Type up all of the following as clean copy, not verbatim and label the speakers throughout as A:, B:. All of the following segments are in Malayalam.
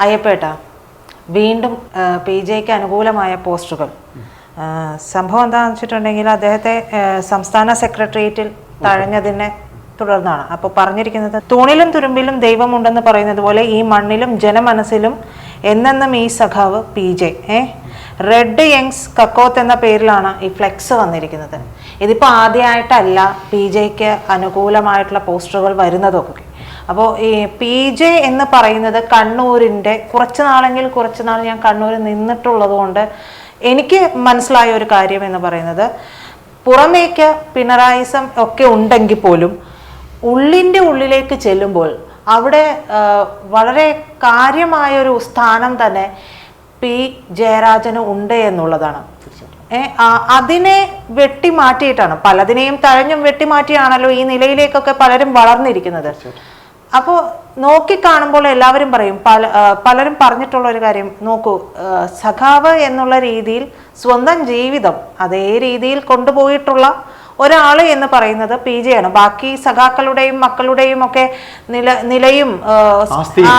A: അയ്യപ്പേട്ട വീണ്ടും PJക്ക് അനുകൂലമായ പോസ്റ്ററുകൾ. സംഭവം എന്താണെന്ന് വെച്ചിട്ടുണ്ടെങ്കിൽ അദ്ദേഹത്തെ സംസ്ഥാന സെക്രട്ടേറിയറ്റിൽ തഴഞ്ഞതിനെ തുടർന്നാണ്. അപ്പോൾ പറഞ്ഞിരിക്കുന്നത്, തൂണിലും തുരുമ്പിലും ദൈവമുണ്ടെന്ന് പറയുന്നത് പോലെ ഈ മണ്ണിലും ജനമനസ്സിലും എന്നെന്നും ഈ സഖാവ് PJ. റെഡ് യങ്സ് കക്കോത്ത് എന്ന പേരിലാണ് ഈ ഫ്ലെക്സ് വന്നിരിക്കുന്നത്. ഇതിപ്പോൾ ആദ്യമായിട്ടല്ല PJക്ക് അനുകൂലമായിട്ടുള്ള പോസ്റ്ററുകൾ വരുന്നതൊക്കെ. അപ്പോൾ ഈ PJ എന്ന് പറയുന്നത് കണ്ണൂരിൻ്റെ കുറച്ച് നാൾ ഞാൻ കണ്ണൂരിൽ നിന്നിട്ടുള്ളത് കൊണ്ട് എനിക്ക് മനസ്സിലായ ഒരു കാര്യം എന്ന് പറയുന്നത്, പുറമേക്ക് പിണറായിസം ഒക്കെ ഉണ്ടെങ്കിൽ പോലും ഉള്ളിൻ്റെ ഉള്ളിലേക്ക് ചെല്ലുമ്പോൾ അവിടെ വളരെ കാര്യമായൊരു സ്ഥാനം തന്നെ P ജയരാജന് ഉണ്ട് എന്നുള്ളതാണ്. അതിനെ വെട്ടിമാറ്റിയിട്ടാണ്, പലതിനെയും തഴഞ്ഞും വെട്ടിമാറ്റിയാണല്ലോ ഈ നിലയിലേക്കൊക്കെ പലരും വളർന്നിരിക്കുന്നത്. അപ്പോൾ നോക്കിക്കാണുമ്പോൾ എല്ലാവരും പറയും, പലരും പറഞ്ഞിട്ടുള്ള ഒരു കാര്യം, നോക്കൂ, സഖാവ് എന്നുള്ള രീതിയിൽ സ്വന്തം ജീവിതം അതേ രീതിയിൽ കൊണ്ടുപോയിട്ടുള്ള ഒരാൾ എന്ന് പറയുന്നത് PJ ആണ്. ബാക്കി സഖാക്കളുടെയും മക്കളുടെയും ഒക്കെ നിലയും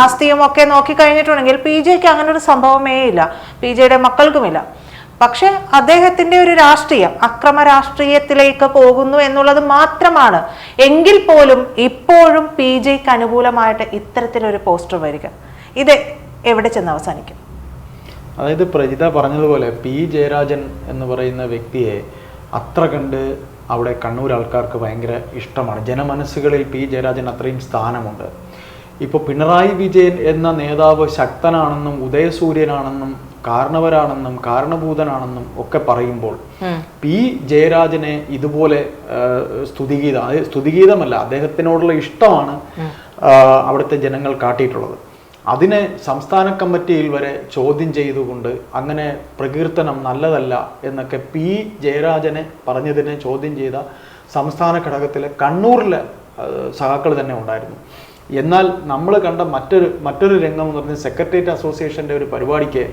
A: ആസ്തിയും ഒക്കെ നോക്കിക്കഴിഞ്ഞിട്ടുണ്ടെങ്കിൽ PJക്ക് അങ്ങനെ ഒരു സംഭവമേ ഇല്ല, PJയുടെ മക്കൾക്കുമില്ല. പക്ഷെ അദ്ദേഹത്തിന്റെ ഒരു രാഷ്ട്രീയം അക്രമ രാഷ്ട്രീയത്തിലേക്ക് പോകുന്നു എന്നുള്ളത് മാത്രമാണ്. എങ്കിൽ പോലും ഇപ്പോഴും PJക്ക് അനുകൂലമായിട്ട് ഇത്തരത്തിലൊരു പോസ്റ്റർ വരിക, ഇത് എവിടെ ചെന്ന് അവസാനിക്കും?
B: അതായത് പ്രജിത പറഞ്ഞതുപോലെ P ജയരാജൻ എന്ന് പറയുന്ന വ്യക്തിയെ അത്ര കണ്ട് അവിടെ കണ്ണൂർ ആൾക്കാർക്ക് ഭയങ്കര ഇഷ്ടമാണ്. ജനമനസ്സുകളിൽ P ജയരാജൻ അത്രയും സ്ഥാനമുണ്ട്. ഇപ്പോൾ പിണറായി വിജയൻ എന്ന നേതാവ് ശക്തനാണെന്നും ഉദയസൂര്യനാണെന്നും കാരണവരാണെന്നും കാരണഭൂതനാണെന്നും ഒക്കെ പറയുമ്പോൾ P ജയരാജനെ ഇതുപോലെ സ്തുതിഗീതമല്ല, അദ്ദേഹത്തിനോടുള്ള ഇഷ്ടമാണ് അവിടുത്തെ ജനങ്ങൾ കാട്ടിയിട്ടുള്ളത്. അതിനെ സംസ്ഥാന കമ്മിറ്റിയിൽ വരെ ചോദ്യം ചെയ്തുകൊണ്ട് അങ്ങനെ പ്രകീർത്തനം നല്ലതല്ല എന്നൊക്കെ P ജയരാജനെ പറഞ്ഞതിനെ ചോദ്യം ചെയ്ത സംസ്ഥാന ഘടകത്തിലെ കണ്ണൂരിലെ സഖാക്കൾ തന്നെ ഉണ്ടായിരുന്നു. എന്നാൽ നമ്മൾ കണ്ട മറ്റൊരു രംഗം എന്ന് പറഞ്ഞാൽ സെക്രട്ടേറിയറ്റ് അസോസിയേഷൻ്റെ ഒരു പരിപാടിക്ക്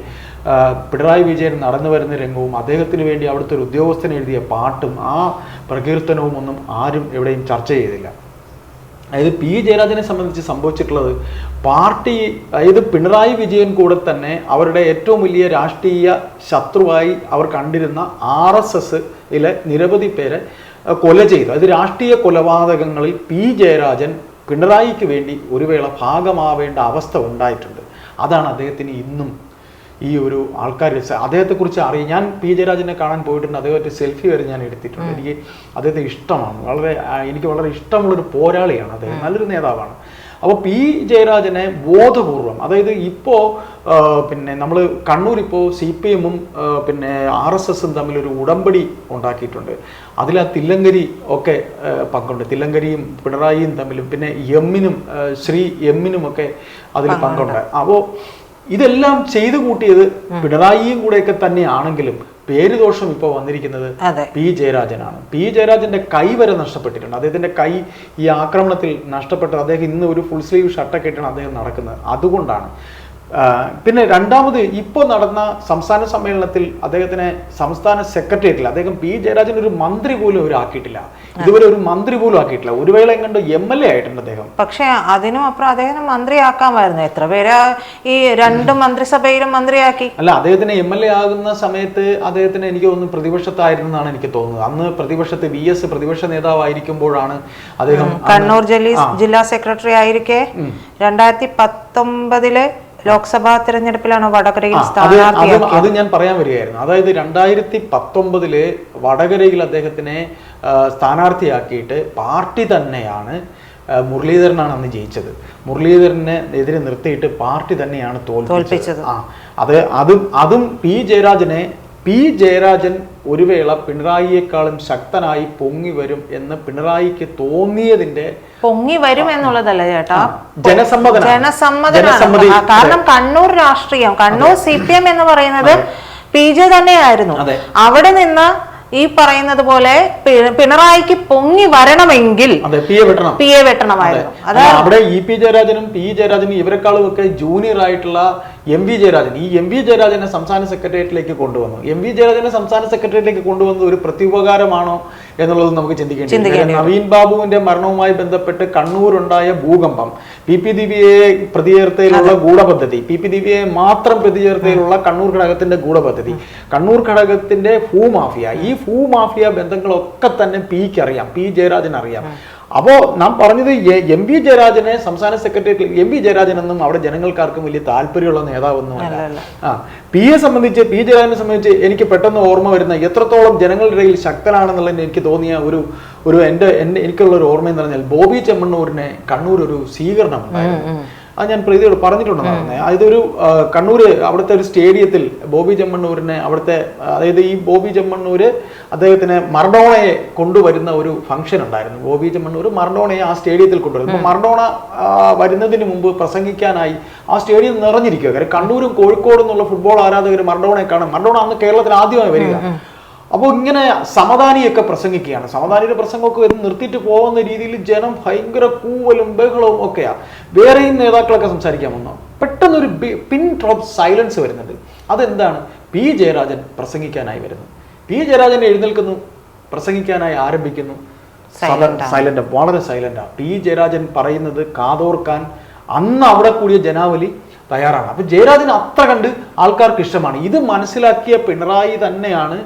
B: പിണറായി വിജയൻ നടന്നു വരുന്ന രംഗവും അദ്ദേഹത്തിന് വേണ്ടി അവിടുത്തെ ഒരു ഉദ്യോഗസ്ഥൻ എഴുതിയ പാട്ടും ആ പ്രകീർത്തനവും ഒന്നും ആരും എവിടെയും ചർച്ച ചെയ്തില്ല. അതായത് P ജയരാജനെ സംബന്ധിച്ച് സംഭവിച്ചിട്ടുള്ളത്, പാർട്ടി, അതായത് പിണറായി വിജയൻ കൂടെ തന്നെ അവരുടെ ഏറ്റവും വലിയ രാഷ്ട്രീയ ശത്രുവായി അവർ കണ്ടിരുന്ന RSSയിലെ നിരവധി പേരെ കൊല ചെയ്തു. അത് രാഷ്ട്രീയ കൊലപാതകങ്ങളിൽ P ജയരാജൻ പിണറായിക്ക് വേണ്ടി ഒരു വേള ഭാഗമാവേണ്ട അവസ്ഥ ഉണ്ടായിട്ടുണ്ട്. അതാണ് അദ്ദേഹത്തിന് ഇന്നും ഈ ഒരു ആൾക്കാർ അദ്ദേഹത്തെക്കുറിച്ച് അറിയാം. ഞാൻ P ജയരാജനെ കാണാൻ പോയിട്ടുണ്ട്, അദ്ദേഹത്തെ സെൽഫി വരെ ഞാൻ എടുത്തിട്ടുണ്ട്. എനിക്ക് അദ്ദേഹത്തെ ഇഷ്ടമാണ്, എനിക്ക് വളരെ ഇഷ്ടമുള്ളൊരു പോരാളിയാണ് അദ്ദേഹം, നല്ലൊരു നേതാവാണ്. അപ്പോൾ P ജയരാജനെ ബോധപൂർവം, അതായത് ഇപ്പോൾ പിന്നെ നമ്മൾ കണ്ണൂർ ഇപ്പോൾ CPM-ഉം പിന്നെ RSSും തമ്മിലൊരു ഉടമ്പടി ഉണ്ടാക്കിയിട്ടുണ്ട്. അതിൽ ആ തില്ലങ്കരി ഒക്കെ പങ്കുണ്ട്, തില്ലങ്കരിയും പിണറായിയും തമ്മിലും പിന്നെ ശ്രീ എമ്മിനും ഒക്കെ അതിൽ പങ്കുണ്ട്. അപ്പോൾ ഇതെല്ലാം ചെയ്തു കൂട്ടിയത് പിണറായിയും കൂടെയൊക്കെ തന്നെയാണെങ്കിലും പേരുദോഷം ഇപ്പോൾ വന്നിരിക്കുന്നത് P ജയരാജനാണ്. P ജയരാജന്റെ കൈ വരെ നഷ്ടപ്പെട്ടിട്ടുണ്ട്. അദ്ദേഹത്തിന്റെ കൈ ഈ ആക്രമണത്തിൽ നഷ്ടപ്പെട്ടത്. അദ്ദേഹം ഇന്ന് ഒരു ഫുൾ സ്ലീവ് ഷർട്ടൊക്കെ ഇട്ടാണ് അദ്ദേഹം നടക്കുന്നത്. അതുകൊണ്ടാണ്. പിന്നെ രണ്ടാമത് ഇപ്പോൾ നടന്ന സംസ്ഥാന സമ്മേളനത്തിൽ അദ്ദേഹത്തിനെ സംസ്ഥാന സെക്രട്ടേറിയറ്റിൽ അദ്ദേഹം P ജയരാജൻ ഒരു മന്ത്രി പോലും ആക്കിയിട്ടില്ല, ഇതുവരെ ഒരു മന്ത്രി പോലും ആക്കിയിട്ടില്ല. ഒരു വേള എങ്ങാണ്ട് MLA ആയിട്ടുണ്ട് അദ്ദേഹം. പക്ഷെ
A: അതിനും അപ്പുറം അദ്ദേഹം മന്ത്രിയാക്കാമായിരുന്നു. എത്ര പേര് ഈ രണ്ട് മന്ത്രിസഭയിലും മന്ത്രിയാക്കി.
B: അല്ല, അദ്ദേഹത്തിന് MLA ആകുന്ന സമയത്ത് അദ്ദേഹത്തിന് എനിക്ക് തോന്നുന്നു പ്രതിപക്ഷത്തായിരുന്നാണ് എനിക്ക് തോന്നുന്നത്. അന്ന് പ്രതിപക്ഷത്ത് VS പ്രതിപക്ഷ നേതാവായിരിക്കുമ്പോഴാണ് അദ്ദേഹം
A: കണ്ണൂർ ജില്ലാ സെക്രട്ടറി ആയിരിക്കെ 2019 ലോക്സഭാ തെരഞ്ഞെടുപ്പിലാണ് വടകരയിൽ സ്ഥാനാർത്ഥിയാക്കിയത്.
B: അത് ഞാൻ പറയാൻ വരികയായിരുന്നു. അതായത് 2019 വടകരയിൽ അദ്ദേഹത്തിനെ സ്ഥാനാർത്ഥിയാക്കിയിട്ട് പാർട്ടി തന്നെയാണ്, മുരളീധരനാണ് അന്ന് ജയിച്ചത്, മുരളീധരനെ എതിരെ നിർത്തിയിട്ട് പാർട്ടി തന്നെയാണ് തോൽപ്പിച്ചത്. അതും P ജയരാജൻ ഒരു വേള പിണറായിയെക്കാളും ശക്തനായി പൊങ്ങി വരും എന്ന് പിണറായിക്ക് തോന്നിയതിന്റെ
A: പൊങ്ങി വരും എന്നുള്ളതല്ല ചേട്ടാ,
B: ജനസമ്മതി.
A: കാരണം കണ്ണൂർ രാഷ്ട്രീയം, കണ്ണൂർ CPM എന്ന് പറയുന്നത് PJ തന്നെയായിരുന്നു. അവിടെ നിന്ന് ഈ പറയുന്നത് പോലെ പിണറായിക്ക് പൊങ്ങി വരണമെങ്കിൽ പിയെ വെട്ടണമായിരുന്നു.
B: അവിടെ P ജയരാജനും P ജയരാജനും ഇവരെക്കാളും ഒക്കെ ജൂനിയർ ആയിട്ടുള്ള MV ജയരാജൻ. ഈ MV ജയരാജനെ സംസ്ഥാന സെക്രട്ടേറിയറ്റിലേക്ക് കൊണ്ടുവന്നു. MV ജയരാജനെ സംസ്ഥാന സെക്രട്ടേറിയറ്റിലേക്ക് കൊണ്ടുവന്നത് ഒരു പ്രത്യുപകാരമാണോ എന്നുള്ളത് നമുക്ക് ചിന്തിക്കേണ്ടി. നവീൻ ബാബുവിന്റെ മരണവുമായി ബന്ധപ്പെട്ട് കണ്ണൂരുണ്ടായ ഭൂകമ്പം, PP ദിവ്യയെ പ്രതി ചേർത്തയിലുള്ള ഗൂഢപദ്ധതി, PP ദിവ്യയെ മാത്രം പ്രതി ചേർത്തയിലുള്ള കണ്ണൂർ ഘടകത്തിന്റെ ഗൂഢപദ്ധതി, കണ്ണൂർ ഘടകത്തിന്റെ ഭൂമാഫിയ, ഈ ഭൂമാഫിയ ബന്ധങ്ങളൊക്കെ തന്നെ പിക്ക് അറിയാം, P ജയരാജൻ അറിയാം. അപ്പോ നാം പറഞ്ഞത് MV ജയരാജനെ സംസ്ഥാന സെക്രട്ടേറിയറ്റിൽ, MV ജയരാജൻ എന്നും അവിടെ ജനങ്ങൾക്കാർക്കും വലിയ താല്പര്യമുള്ള നേതാവൊന്നുമല്ല. P ജയരാജനെ സംബന്ധിച്ച് എനിക്ക് പെട്ടെന്ന് ഓർമ്മ വരുന്ന, എത്രത്തോളം ജനങ്ങളുടെ ഇടയിൽ ശക്തനാണെന്നുള്ളതിന് എനിക്ക് തോന്നിയ എനിക്കുള്ള ഒരു ഓർമ്മ എന്ന് പറഞ്ഞാൽ, ബോബി ചെമ്മണ്ണൂരിനെ കണ്ണൂർ ഒരു സ്വീകരണം ഉണ്ടായിരുന്നു. അത് ഞാൻ പ്രീതിയോട് പറഞ്ഞിട്ടുണ്ടെന്ന്. അതൊരു കണ്ണൂര് അവിടുത്തെ ഒരു സ്റ്റേഡിയത്തിൽ ബോബി ചെമ്മണ്ണൂരിനെ അതായത് ഈ ബോബി ചെമ്മണ്ണൂര് അദ്ദേഹത്തിന് മറഡോണയെ കൊണ്ടുവരുന്ന ഒരു ഫംഗ്ഷൻ ഉണ്ടായിരുന്നു. ബോബി ചെമ്മണ്ണൂർ മറഡോണയെ ആ സ്റ്റേഡിയത്തിൽ കൊണ്ടുവരുന്നു. അപ്പോൾ മറഡോണ വരുന്നതിന് മുമ്പ് പ്രസംഗിക്കാനായി ആ സ്റ്റേഡിയം നിറഞ്ഞിരിക്കുക. കാര്യം കണ്ണൂരും കോഴിക്കോടും എന്നുള്ള ഫുട്ബോൾ ആരാധകർ മറഡോണയെ കാണും. മറഡോണ അന്ന് കേരളത്തിൽ ആദ്യമായി വരിക. അപ്പോൾ ഇങ്ങനെ സമദാനിയൊക്കെ പ്രസംഗിക്കുകയാണ്. സമദാനിയുടെ പ്രസംഗമൊക്കെ നിർത്തിയിട്ട് പോകുന്ന രീതിയിൽ ജനം ഭയങ്കര കൂവലും ബഹളവും ഒക്കെയാണ്. വേറെയും നേതാക്കളൊക്കെ സംസാരിക്കാൻ വന്നു. പെട്ടെന്നൊരു പിൻ ഡ്രോപ്പ് സൈലൻസ് വരുന്നുണ്ട്. അതെന്താണ്? P ജയരാജൻ പ്രസംഗിക്കാനായി വരുന്നു. P ജയരാജൻ എഴുന്നേൽക്കുന്നു, പ്രസംഗിക്കാനായി ആരംഭിക്കുന്നു. സൈലന്റ്, വളരെ സൈലന്റാണ്. P ജയരാജൻ പറയുന്നത് കാതോർക്കാൻ അന്ന് അവിടെ കൂടിയ ജനാവലി തയ്യാറാണ്. അപ്പൊ ജയരാജൻ അത്ര കണ്ട് ആൾക്കാർക്ക് ഇഷ്ടമാണ്. ഇത് മനസ്സിലാക്കിയ പിണറായി തന്നെയാണ്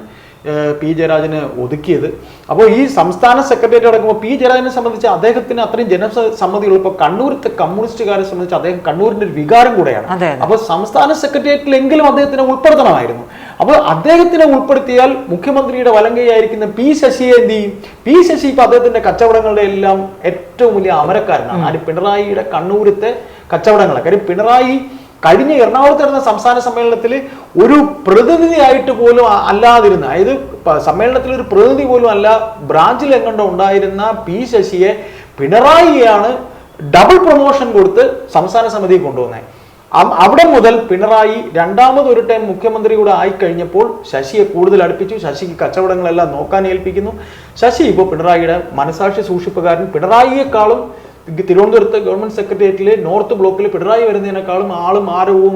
B: P ജയരാജന് ഒതുക്കിയത്. അപ്പോൾ ഈ സംസ്ഥാന സെക്രട്ടേറിയറ്റ് അടക്കുമ്പോൾ P ജയരാജനെ സംബന്ധിച്ച് അദ്ദേഹത്തിന് അത്രയും ജനസമ്മതികൾ, ഇപ്പോൾ കണ്ണൂരത്തെ കമ്മ്യൂണിസ്റ്റുകാരെ സംബന്ധിച്ച് അദ്ദേഹം കണ്ണൂരിന്റെ ഒരു വികാരം കൂടെയാണ്. അപ്പോൾ സംസ്ഥാന സെക്രട്ടേറിയറ്റിലെങ്കിലും അദ്ദേഹത്തിനെ ഉൾപ്പെടുത്തണമായിരുന്നു. അപ്പോൾ അദ്ദേഹത്തിനെ ഉൾപ്പെടുത്തിയാൽ മുഖ്യമന്ത്രിയുടെ വലങ്കയായിരിക്കുന്ന P ശശിയെ എന്ത് ചെയ്യും? P ശശി ഇപ്പൊ അദ്ദേഹത്തിന്റെ കച്ചവടങ്ങളുടെ എല്ലാം ഏറ്റവും വലിയ അമരക്കാരനാണ്. അത് പിണറായിയുടെ കണ്ണൂരത്തെ കച്ചവടങ്ങളെ. കാര്യം പിണറായി കഴിഞ്ഞ എറണാകുളത്ത് നടന്ന സംസ്ഥാന സമ്മേളനത്തിൽ ഒരു പ്രതിനിധിയായിട്ട് പോലും അല്ലാതിരുന്ന, അതായത് സമ്മേളനത്തിൽ ഒരു പ്രതിനിധി പോലും അല്ല, ബ്രാഞ്ചിൽ എങ്ങോട്ടോ ഉണ്ടായിരുന്ന P ശശിയെ പിണറായിയാണ് ഡബിൾ പ്രൊമോഷൻ കൊടുത്ത് സംസ്ഥാന സമിതിയിൽ കൊണ്ടുവന്നത്. അവിടെ മുതൽ പിണറായി രണ്ടാമതൊരു ടൈം മുഖ്യമന്ത്രി കൂടെ ആയിക്കഴിഞ്ഞപ്പോൾ ശശിയെ കൂടുതൽ അടുപ്പിച്ചു. ശശിക്ക് കച്ചവടങ്ങളെല്ലാം നോക്കാൻ ഏൽപ്പിക്കുന്നു. ശശി ഇപ്പോൾ പിണറായിയുടെ മനസാക്ഷി സൂക്ഷിപ്പുകാരൻ. പിണറായിയെക്കാളും തിരുവനന്തപുരത്ത് ഗവൺമെന്റ് സെക്രട്ടേറിയറ്റിലെ നോർത്ത് ബ്ലോക്കിൽ പിണറായി വരുന്നതിനേക്കാളും ആളും ആരവും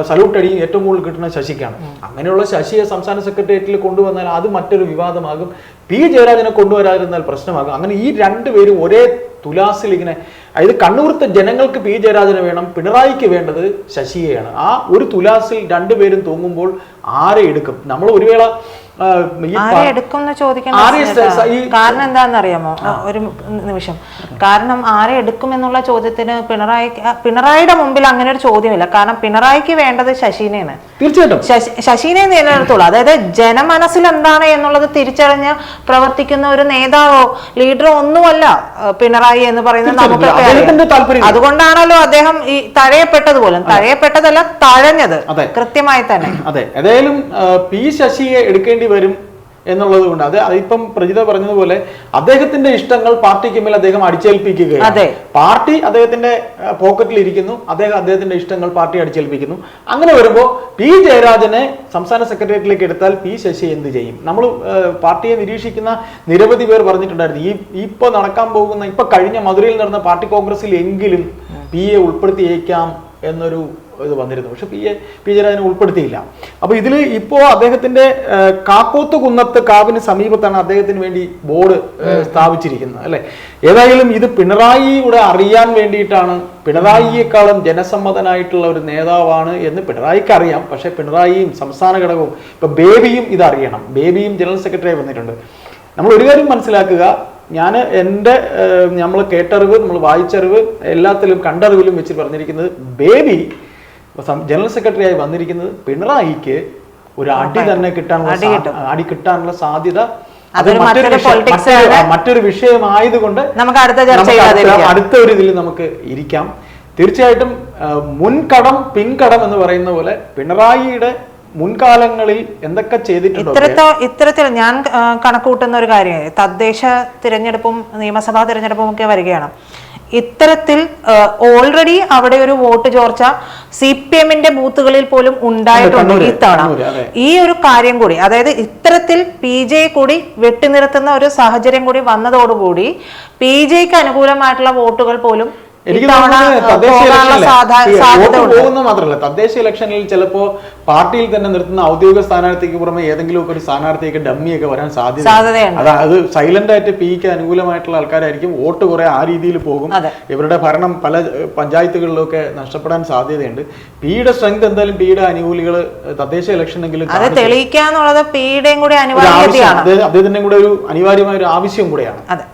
B: സല്യൂട്ട് അടിയും ഏറ്റവും കൂടുതൽ കിട്ടുന്ന ശശിക്കാണ്. അങ്ങനെയുള്ള ശശിയെ സംസ്ഥാന സെക്രട്ടേറിയറ്റിൽ കൊണ്ടുവന്നാൽ അത് മറ്റൊരു വിവാദമാകും. P ജയരാജനെ കൊണ്ടുവരാതിരുന്നാൽ പ്രശ്നമാകും. അങ്ങനെ ഈ രണ്ടുപേരും ഒരേ തുലാസിൽ ഇങ്ങനെ, അതായത് കണ്ണൂരത്തെ ജനങ്ങൾക്ക് P ജയരാജനെ വേണം, പിണറായിക്ക് വേണ്ടത് ശശിയെയാണ്. ആ ഒരു തുലാസിൽ രണ്ടുപേരും തൂങ്ങുമ്പോൾ ആരെ എടുക്കും? നമ്മൾ ഒരു വേള
A: ആരെ എടുക്കും എന്ന് ചോദിക്കണം. കാരണം എന്താണെന്നറിയാമോ? ഒരു നിമിഷം. കാരണം ആരെ എടുക്കും എന്നുള്ള ചോദ്യത്തിന് പിണറായിയുടെ മുമ്പിൽ അങ്ങനെ ഒരു ചോദ്യമില്ല. കാരണം പിണറായിക്ക് വേണ്ടത് ശശിനെയാണ്.
B: തീർച്ചയായിട്ടും
A: ശശിനെ നിലനിർത്തുള്ളൂ. അതായത് ജനമനസ്സിൽ എന്താണ് എന്നുള്ളത് തിരിച്ചറിഞ്ഞ് പ്രവർത്തിക്കുന്ന ഒരു നേതാവോ ലീഡറോ ഒന്നുമല്ല പിണറായി എന്ന് പറയുന്നത് നമുക്ക്. അതുകൊണ്ടാണല്ലോ അദ്ദേഹം ഈ തഴയപ്പെട്ടത് പോലും. തഴയപ്പെട്ടതല്ല, തഴഞ്ഞത് കൃത്യമായി തന്നെ.
B: അതെ, ഏതായാലും P ശശിയെ എടുക്കേണ്ടി വരും എന്നുള്ളത് കൊണ്ട് അത് ഇപ്പം പ്രജിത പറഞ്ഞതുപോലെ അദ്ദേഹത്തിന്റെ ഇഷ്ടങ്ങൾ പാർട്ടിക്ക് മേൽ അദ്ദേഹം അടിച്ചേൽപ്പിക്കുകയാണ്. പാർട്ടി അദ്ദേഹത്തിന്റെ പോക്കറ്റിൽ ഇരിക്കുന്നു, അദ്ദേഹത്തിന്റെ ഇഷ്ടങ്ങൾ പാർട്ടി അടിച്ചേൽപ്പിക്കുന്നു. അങ്ങനെ വരുമ്പോൾ P ജയരാജനെ സംസ്ഥാന സെക്രട്ടേറിയറ്റിലേക്ക് എടുത്താൽ P ശശി എന്ത് ചെയ്യും? നമ്മൾ പാർട്ടിയെ നിരീക്ഷിക്കുന്ന നിരവധി പേർ പറഞ്ഞിട്ടുണ്ടായിരുന്നു, ഇപ്പൊ നടക്കാൻ പോകുന്ന, ഇപ്പൊ കഴിഞ്ഞ മധുരയിൽ നടന്ന പാർട്ടി കോൺഗ്രസിൽ എങ്കിലും P-യെ ഉൾപ്പെടുത്തിയേക്കാം എന്നൊരു ഇത് വന്നിരുന്നു. പക്ഷെ P ജയരാജനെ ഉൾപ്പെടുത്തിയില്ല. അപ്പൊ ഇതിൽ ഇപ്പോ അദ്ദേഹത്തിന്റെ കാക്കോത്ത് കുന്നത്ത് കാവിന് സമീപത്താണ് അദ്ദേഹത്തിന് വേണ്ടി ബോർഡ് സ്ഥാപിച്ചിരിക്കുന്നത്, അല്ലെ? ഏതായാലും ഇത് പിണറായിയുടെ അറിയാൻ വേണ്ടിയിട്ടാണ്. പിണറായിയെക്കാളും ജനസമ്മതനായിട്ടുള്ള ഒരു നേതാവാണ് എന്ന് പിണറായിക്ക് അറിയാം. പക്ഷെ പിണറായിയും സംസ്ഥാന ഘടകവും ഇപ്പൊ ബേബിയും ഇത് അറിയണം. ബേബിയും ജനറൽ സെക്രട്ടറിയായി വന്നിട്ടുണ്ട്. നമ്മൾ ഒരു കാര്യം മനസ്സിലാക്കുക, നമ്മൾ കേട്ടറിവ്, നമ്മൾ വായിച്ചറിവ്, എല്ലാത്തിലും കണ്ടറിവിലും വെച്ച് പറഞ്ഞിരിക്കുന്നത്, ബേബി ജനറൽ സെക്രട്ടറി ആയി വന്നിരിക്കുന്നത് പിണറായിക്ക് ഒരു അടി തന്നെ കിട്ടാനുള്ള സാധ്യത മറ്റൊരു വിഷയമായതുകൊണ്ട് അടുത്ത ഒരു ഇതിൽ നമുക്ക് ഇരിക്കാം. തീർച്ചയായിട്ടും മുൻകടം പിൻകടം എന്ന് പറയുന്ന പോലെ പിണറായിയുടെ മുൻകാലങ്ങളിൽ എന്തൊക്കെ ചെയ്തിട്ടുണ്ടോ
A: ഇത്തരത്തിൽ ഞാൻ കണക്കുകൂട്ടുന്ന ഒരു കാര്യം, തദ്ദേശ തിരഞ്ഞെടുപ്പും നിയമസഭാ തിരഞ്ഞെടുപ്പും ഒക്കെ വരികയാണ്. ഇത്തരത്തിൽ ഓൾറെഡി അവിടെ ഒരു വോട്ട് ചോർച്ച CPM-ന്റെ ബൂത്തുകളിൽ പോലും ഉണ്ടായിട്ടുണ്ട് ഇത്തവണ. ഈ ഒരു കാര്യം കൂടി, അതായത് ഇത്തരത്തിൽ PJ കൂടി വെട്ടിനിർത്തുന്ന ഒരു സാഹചര്യം കൂടി വന്നതോടുകൂടി PJക്ക് അനുകൂലമായിട്ടുള്ള വോട്ടുകൾ പോലും
B: എനിക്ക്
A: ഇത്തവണ
B: തോന്നുന്നത് തദ്ദേശ
A: പോകാനുള്ള
B: ഇലക്ഷനിൽ
A: സാധ്യത
B: വോട്ട് പോകുന്ന മാത്രമല്ല, തദ്ദേശ ഇലക്ഷനിൽ ചിലപ്പോ പാർട്ടിയിൽ തന്നെ നിർത്തുന്ന ഔദ്യോഗിക സ്ഥാനാർത്ഥിക്ക് പുറമെ ഏതെങ്കിലും ഒരു സ്ഥാനാർത്ഥിയൊക്കെ ഡമ്മിയൊക്കെ വരാൻ
A: സാധ്യതയുണ്ട്.
B: അത് സൈലന്റ് ആയിട്ട് പിക്ക് അനുകൂലമായിട്ടുള്ള ആൾക്കാരായിരിക്കും, വോട്ട് കുറെ ആ രീതിയിൽ പോകും. ഇവരുടെ ഭരണം പല പഞ്ചായത്തുകളിലൊക്കെ നഷ്ടപ്പെടാൻ സാധ്യതയുണ്ട്. പിയുടെ സ്ട്രെങ്ത് എന്തായാലും പിയുടെ അനുകൂലികൾ തദ്ദേശ ഇലക്ഷനെങ്കിലും
A: അത് തെളിയിക്കാന്നുള്ളത് പിയുടെയും കൂടി അനിവാര്യതയാണ്,
B: അദ്ദേഹത്തിന്റെയും കൂടെ ഒരു അനിവാര്യമായ ഒരു ആവശ്യം കൂടെയാണ്.
A: അതെ.